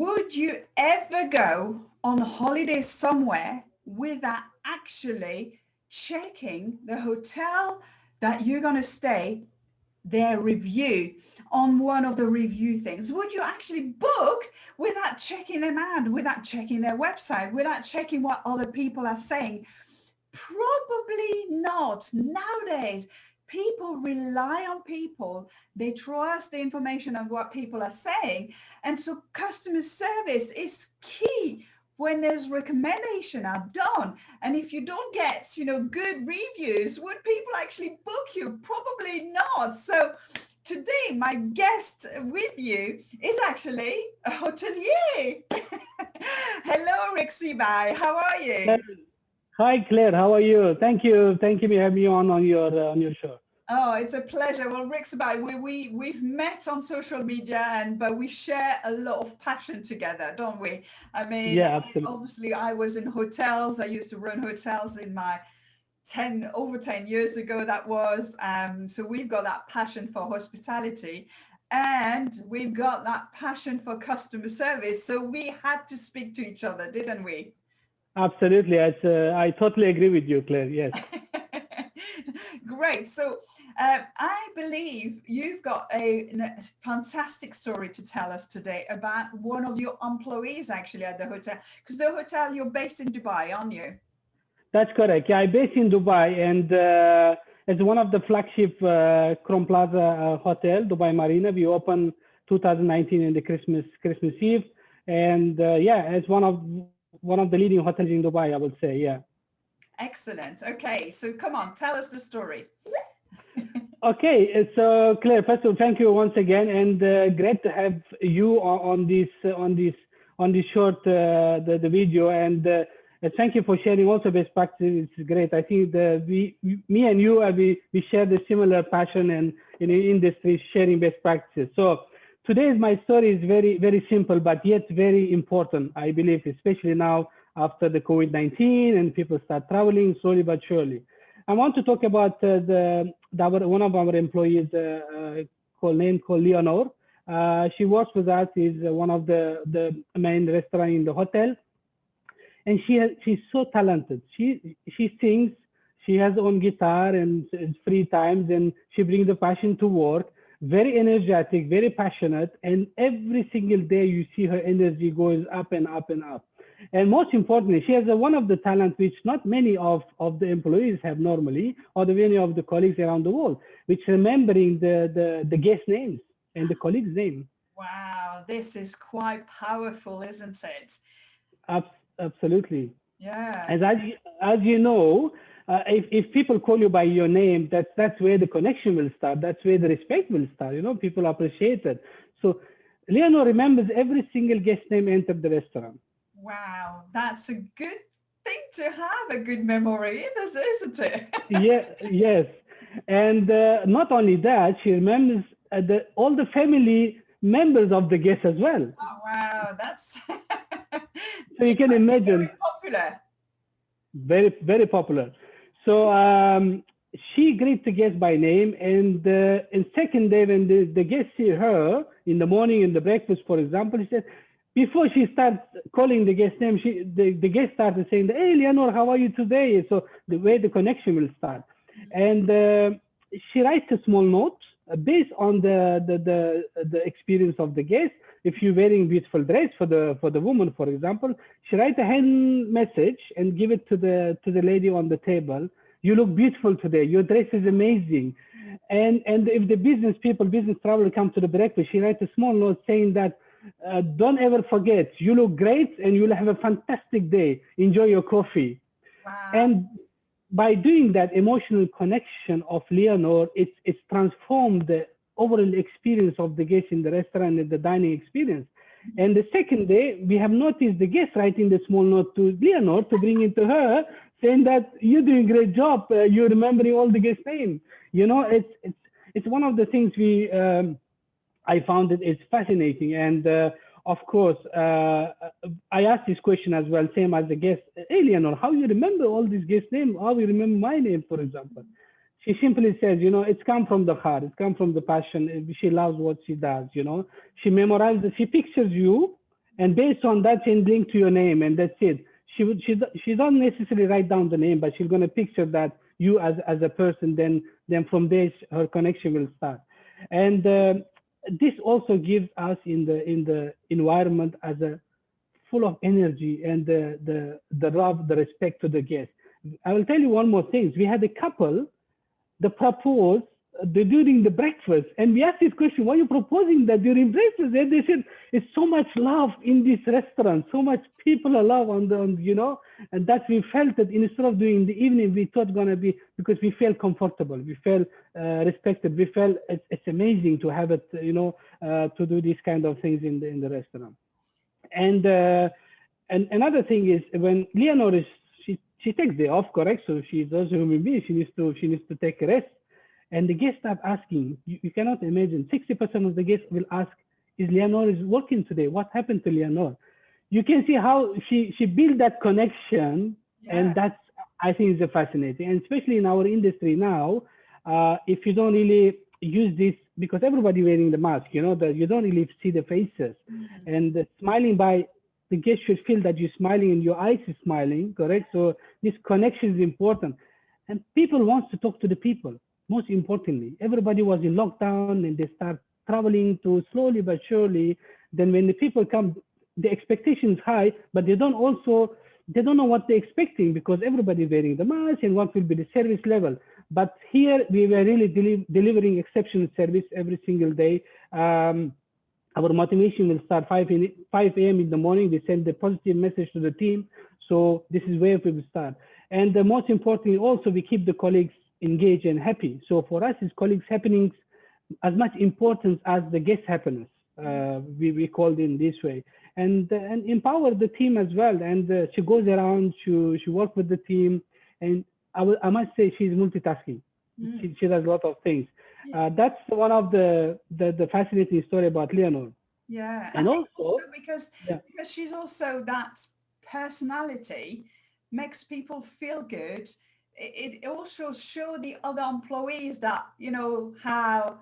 would you ever go on holiday somewhere without actually checking the hotel that you're going to stay, their review on one of the review things? Would you actually book without checking them out, without checking their website, without checking what other people are saying? Probably not. Nowadays, people rely on people. They trust the information of what people are saying. And so customer service is key when there's recommendation are done. And if you don't get, good reviews, would people actually book you? Probably not. So today, my guest with you is actually a hotelier. Hello, Rikhsibay. How are you? Hi, Claire. How are you? Thank you. Thank you for having me on your show. Oh, it's a pleasure. Well, Rikhsibay, we've met on social media, but we share a lot of passion together, don't we? I mean, yeah, absolutely. Obviously, I was in hotels. I used to run hotels in my over 10 years ago. That was so we've got that passion for hospitality, and we've got that passion for customer service. So we had to speak to each other, didn't we? Absolutely. I totally agree with you, Claire. Yes. Great. So I believe you've got a fantastic story to tell us today about one of your employees actually at the hotel, because the hotel, you're based in Dubai, aren't you? That's correct. Yeah, I'm based in Dubai, and it's one of the flagship Crown Plaza hotel, Dubai Marina. We opened 2019 in the Christmas Eve, and it's one of the leading hotels in Dubai, I would say. Yeah. Excellent. Okay, so come on, tell us the story. Okay, so Claire, first of all, thank you once again, and great to have you on this short the video, and thank you for sharing also best practices. It's great. I think me and you we share the similar passion and in the industry sharing best practices. So today my story is very, very simple, but yet very important, I believe, especially now after the COVID-19 and people start traveling slowly but surely. I want to talk about one of our employees called Leonor. She works with us, is one of the main restaurant in the hotel. And she's so talented. She sings, she has her own guitar and free times, and she brings the passion to work. Very energetic, very passionate, and every single day you see her energy goes up and up and up. And most importantly, she has one of the talents which not many of the employees have normally, or many of the colleagues around the world, which remembering the guest names and the colleagues' name. Wow, this is quite powerful, isn't it? Absolutely. Yeah. As you know, if people call you by your name, that's where the connection will start. That's where the respect will start. People appreciate it. So Leonor remembers every single guest name entered the restaurant. Wow, that's a good thing to have, a good memory, isn't it? Yes. And not only that, she remembers all the family members of the guests as well. Oh, wow, that's so you can imagine. Very popular. Very, very popular. So she greets the guest by name, and second day when the guests see her in the morning in the breakfast, for example, she said, before she starts calling the guest name, the guest started saying, "Hey, Leonor, how are you today?" So the way the connection will start. And she writes a small note based on the experience of the guest. If you're wearing beautiful dress for the woman, for example, she writes a hand message and give it to the lady on the table. "You look beautiful today. Your dress is amazing." And if the business traveler come to the breakfast, she writes a small note saying that, "Don't ever forget, you look great and you'll have a fantastic day. Enjoy your coffee." Wow. And by doing that emotional connection of Leonor, it's transformed the overall experience of the guests in the restaurant and the dining experience. And the second day, we have noticed the guest writing the small note to Leonor to bring it to her, saying that you're doing a great job. You're remembering all the guest names. It's one of the things I found it's fascinating. And of course, I asked this question as well, same as the guest. "Hey, Leonor, how you remember all these guest names? How you remember my name, for example?" She simply says, it's come from the heart. It's come from the passion. She loves what she does, She memorizes, she pictures you and based on that, she'll link to your name, and that's it. She don't necessarily write down the name, but she's gonna picture that you as a person. Then from there her connection will start, and this also gives us in the environment as a full of energy and the love, the respect to the guest. I will tell you one more thing. We had a couple the propose during the breakfast. And we asked this question, why are you proposing that during breakfast? And they said, it's so much love in this restaurant, so much people are love and that we felt that instead of doing the evening, we thought going to be, because we felt comfortable, we felt respected, we felt it's amazing to have it, to do these kind of things in the restaurant. And another thing is when Leonore is, she takes the off, correct? So she's also human being. She needs to take a rest. And the guests start asking. You cannot imagine. 60% of the guests will ask, "Is Leonore is working today? What happened to Leonore?" You can see how she built that connection, and that's, I think, is fascinating. And especially in our industry now, if you don't really use this, because everybody wearing the mask, that you don't really see the faces, and the smiling by. The guest should feel that you're smiling and your eyes is smiling, correct? So this connection is important. And people want to talk to the people, most importantly. Everybody was in lockdown and they start traveling to slowly but surely. Then when the people come, the expectation is high, but they don't know what they're expecting because everybody wearing the mask and what will be the service level. But here we were really delivering exceptional service every single day. Our motivation will start 5 a.m. in the morning. We send the positive message to the team. So this is where we will start. And most importantly, also, we keep the colleagues engaged and happy. So for us, it's colleagues happenings as much importance as the guest happiness. We called in this way. And empower the team as well. And she goes around, she works with the team. And I must say she's multitasking. She does a lot of things. That's one of the fascinating story about Leonore. Yeah, and also because she's also that personality makes people feel good. It also shows the other employees that how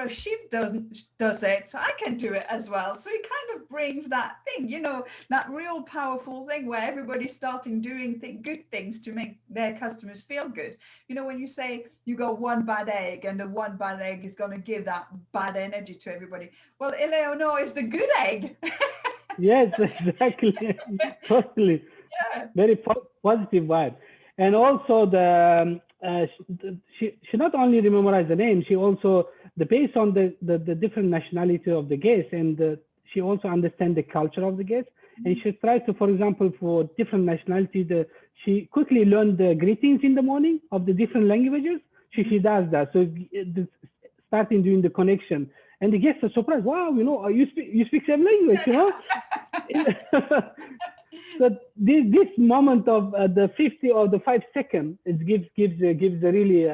she does it, so I can do it as well. So it kind of brings that thing, that real powerful thing where everybody's starting doing good things to make their customers feel good. When you say you got one bad egg and the one bad egg is going to give that bad energy to everybody. Well, Eleonore is the good egg. Yes, exactly. Totally. Yeah. Very positive vibe. And also she not only memorized the name, she also based on the different nationality of the guests, and she also understands the culture of the guests. And she tries to, for example, for different nationalities, she quickly learned the greetings in the morning of the different languages. She does that. So starting doing the connection, and the guests are surprised. Wow, you speak same language, So this moment of the 50 or the 5 seconds, it gives a really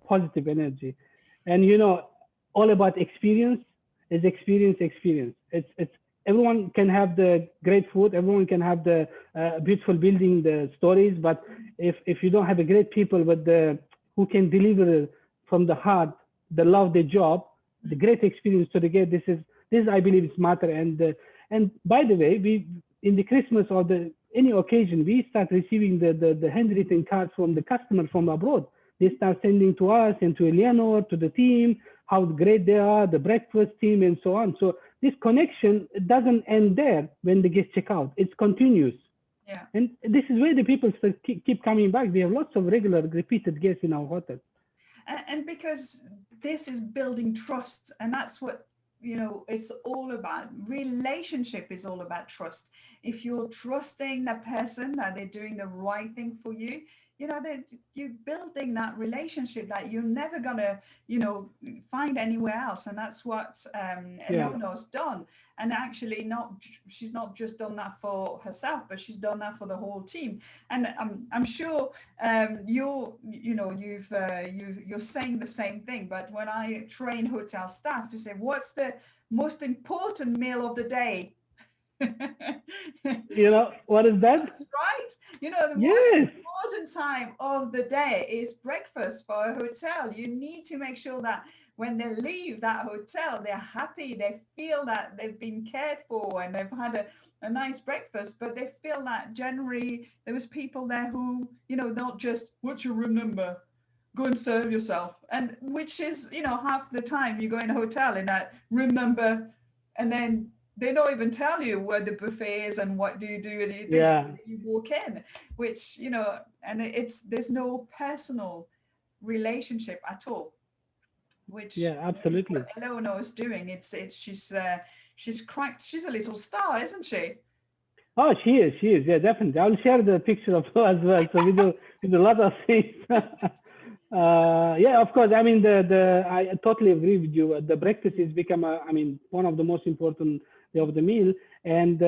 positive energy, and all about experience is experience. It's everyone can have the great food, everyone can have the beautiful building, the stories, but if you don't have a great people, but who can deliver from the heart, the love, the job, the great experience to the guest, this I believe is matter. And by the way, we in the Christmas or any occasion, we start receiving the handwritten cards from the customer from abroad. They start sending to us and to Eleanor, to the team, how great they are, the breakfast team, and so on. So this connection doesn't end there when the guests check out. It's continuous. Yeah. And this is where the people keep coming back. We have lots of regular, repeated guests in our hotel. And because this is building trust, and that's what it's all about. Relationship is all about trust. If you're trusting the person that they're doing the right thing for you, that you're building that relationship that you're never gonna find anywhere else. And that's what Eleanor's done. And actually she's not just done that for herself, but she's done that for the whole team. And I'm sure you're saying the same thing. But when I train hotel staff, you say, what's the most important meal of the day? You know, what is that? That's right. You know, the most Yes. important time of the day is breakfast for a hotel. You need to make sure that when they leave that hotel, they're happy. They feel that they've been cared for and they've had a nice breakfast, but they feel that generally there was people there who, you know, not just, what's your room number? Go and serve yourself. And which is, you know, half the time you go in a hotel in that room number and then they don't even tell you where the buffet is and what do you do. And Yeah. you walk in, which, you know, and there's no personal relationship at all, which Yeah, is absolutely. what Eleanor is doing. It's she's cracked. She's a little star, isn't she? Oh, she is. She is. Yeah, definitely. I'll share the picture of her as well. So we do a lot of things. Yeah, of course. I mean, I totally agree with you. The breakfast has become, one of the most important of the meal, and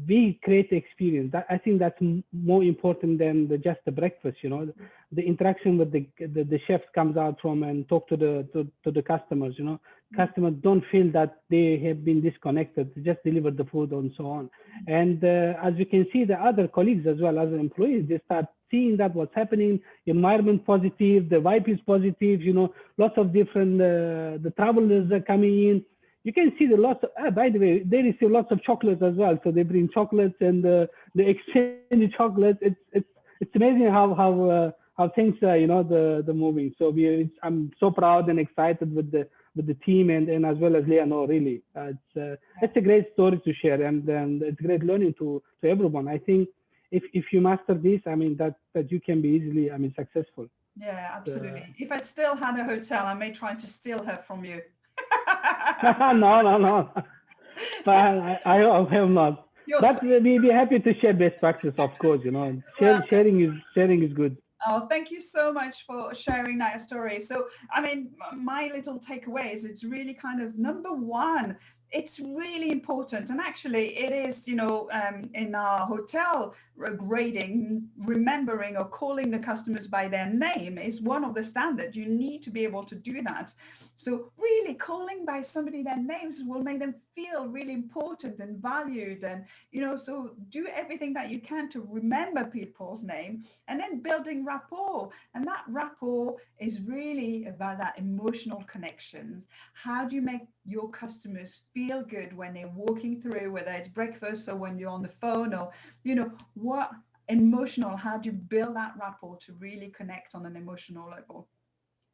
we create the experience. I think that's more important than just the breakfast. You know, the interaction with the chefs comes out from and talk to the customers. You know, customers don't feel that they have been disconnected. They just deliver the food and so on. And as you can see, the other colleagues as well as employees, they start seeing that what's happening, environment positive, the vibe is positive. You know, lots of different the travelers are coming in. You can see the lots of, by the way, they receive lots of chocolates as well. So they bring chocolates and they exchange chocolates. It's amazing how things are, you know, the moving. So I'm so proud and excited with the team and as well as Leonor, really. It's a great story to share and it's great learning to everyone. I think if you master this, I mean, that you can be easily, I mean, successful. Yeah, absolutely. If I still had a hotel, I may try to steal her from you. No. But I have not. You're But so, we'll be happy to share best practice, of course. You know, well, sharing is good. oh, thank you so much for sharing that story. So, I mean, my little takeaway is it's really kind of number one, it's really important. And actually it is, you know, in our hotel grading, remembering or calling the customers by their name is one of the standards. You need to be able to do that. So really calling by somebody their names will make them feel really important and valued. And, you know, so do everything that you can to remember people's name and then building rapport. And that rapport is really about that emotional connections. How do you make your customers feel good when they're walking through, whether it's breakfast or when you're on the phone or, you know, what emotional, how do you build that rapport to really connect on an emotional level?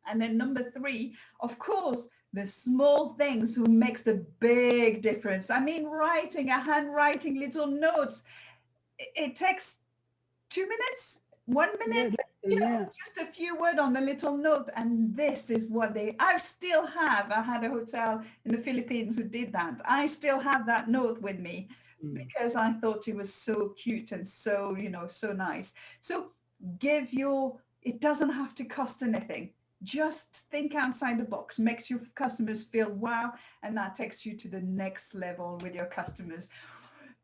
And then number three, of course, the small things who makes the big difference. I mean, handwriting little notes, it takes 2 minutes, 1 minute, you know, Yeah. just a few words on the little note. And this is what I had a hotel in the Philippines who did that. I still have that note with me because I thought it was so cute and so, you know, so nice. So it doesn't have to cost anything. Just think outside the box, makes your customers feel wow, and that takes you to the next level with your customers.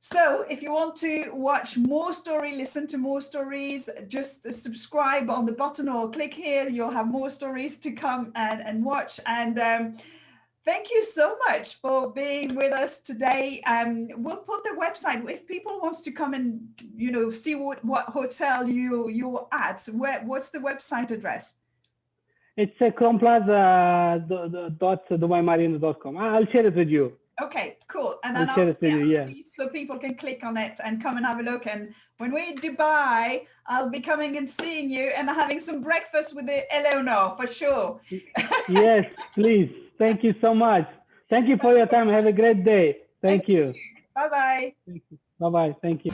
So if you want to watch more story, listen to more stories, just subscribe on the button or click here. You'll have more stories to come and watch. And thank you so much for being with us today. We'll put the website, if people wants to come and, you know, see what hotel you're at, what's the website address? It's cromplaza.dubai.com. I'll share it with you. Okay, cool. And I'll then share it with you, yeah. so people can click on it and come and have a look. And when we're in Dubai, I'll be coming and seeing you and having some breakfast with the Eleanor for sure. Yes, please. Thank you so much. Thank you for your time. Have a great day. Thank you. Bye-bye. Bye-bye. Thank you.